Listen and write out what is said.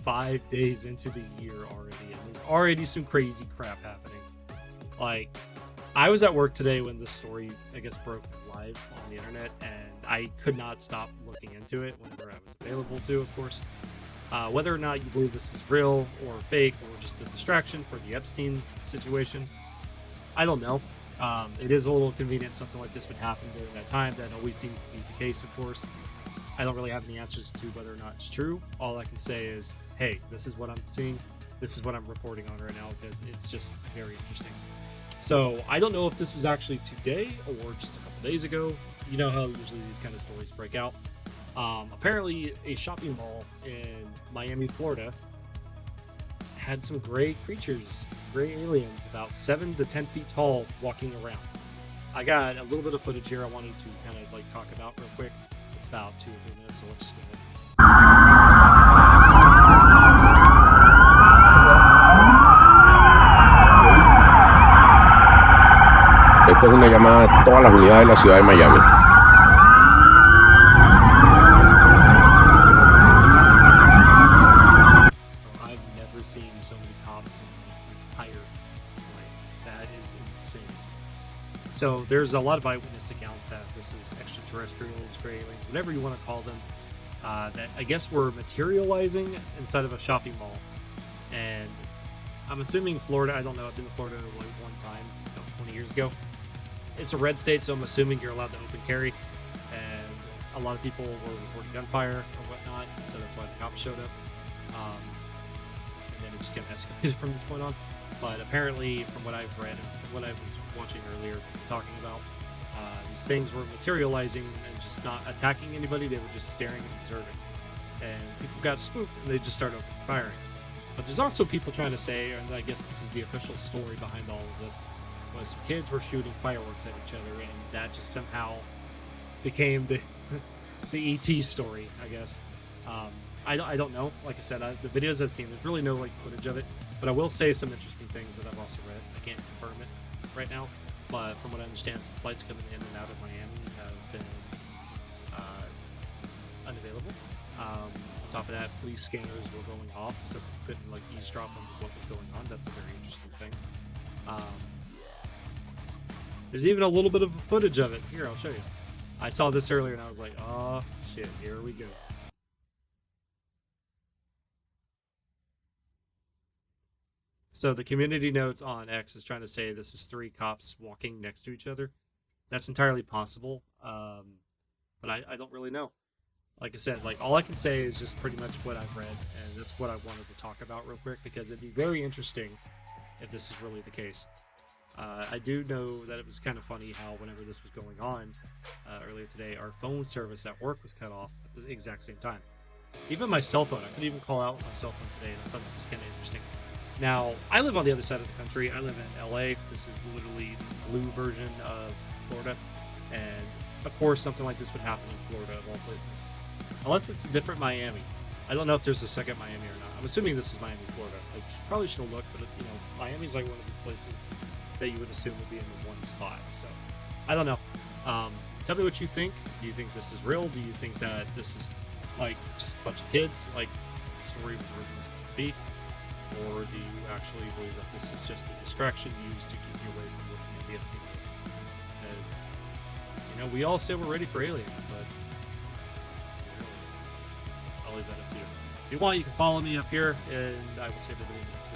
5 days into the year already, and there's already some crazy crap happening. Like, I was at work today when this story, I guess, broke live on the internet, and I could not stop looking into it whenever I was available to, of course. Whether or not you believe this is real or fake or just a distraction for the Epstein situation, I don't know. It is a little convenient something like this would happen during that time. That always seems to be the case, of course. I don't really have any answers to whether or not it's true. All I can say is, hey, this is what I'm seeing. This is what I'm reporting on right now because it's just very interesting. So I don't know if this was actually today or just a couple days ago. You know how usually these kind of stories break out. Apparently, a shopping mall in Miami, Florida, had some gray creatures, gray aliens, about 7 to 10 feet tall, walking around. I got a little bit of footage here I wanted to kind of like talk about real quick. It's about 2 or 3 minutes, so let's just go ahead. Esta es una llamada a todas las unidades de la ciudad de Miami. I've never seen so many cops in the entire way. That is insane. So there's a lot of eyewitness accounts that this is extraterrestrials, gray aliens, whatever you want to call them, that I guess were materializing inside of a shopping mall. And I'm assuming Florida, I don't know, I've been to Florida like one time, 20 years ago. It's a red state, so I'm assuming you're allowed to open carry, and a lot of people were reporting gunfire or whatnot, so that's why the cops showed up. And then it just kind of escalated from this point on. But apparently, from what I've read and from what I was watching earlier, talking about, these things were materializing and just not attacking anybody, they were just staring and observing. And people got spooked and they just started firing. But there's also people trying to say, and I guess this is the official story behind all of this, was some kids were shooting fireworks at each other, and that just somehow became the ET story, I guess. I don't know. Like I said, the videos I've seen, there's really no like footage of it, but I will say some interesting things that I've also read. I can't confirm it right now, but from what I understand, some flights coming in and out of Miami have been unavailable. On top of that, police scanners were going off, so people couldn't like eavesdrop on what was going on. That's a very interesting thing. There's even a little bit of footage of it. Here, I'll show you. I saw this earlier and I was like, oh shit, here we go. So the community notes on X is trying to say this is 3 cops walking next to each other. That's entirely possible, but I don't really know. Like I said, like all I can say is just pretty much what I've read, and that's what I wanted to talk about real quick because it'd be very interesting if this is really the case. I do know that it was kind of funny how whenever this was going on earlier today, our phone service at work was cut off at the exact same time. Even my cell phone, I couldn't even call out my cell phone today, and I thought that was kind of interesting. Now, I live on the other side of the country. I live in LA. This is literally the blue version of Florida, and of course something like this would happen in Florida of all places. Unless it's a different Miami. I don't know if there's a second Miami or not. I'm assuming this is Miami, Florida. I probably should have looked, but you know, Miami's like one of these places that you would assume would be in the one spot. So, I don't know. Tell me what you think. Do you think this is real? Do you think that this is like just a bunch of kids, like the story was originally supposed to be? Or do you actually believe that this is just a distraction used to keep you away from looking at the Epstein list? Because, you know, we all say we're ready for aliens, but I'll leave that up to you. If you want, you can follow me up here, and I will see everybody in the next video.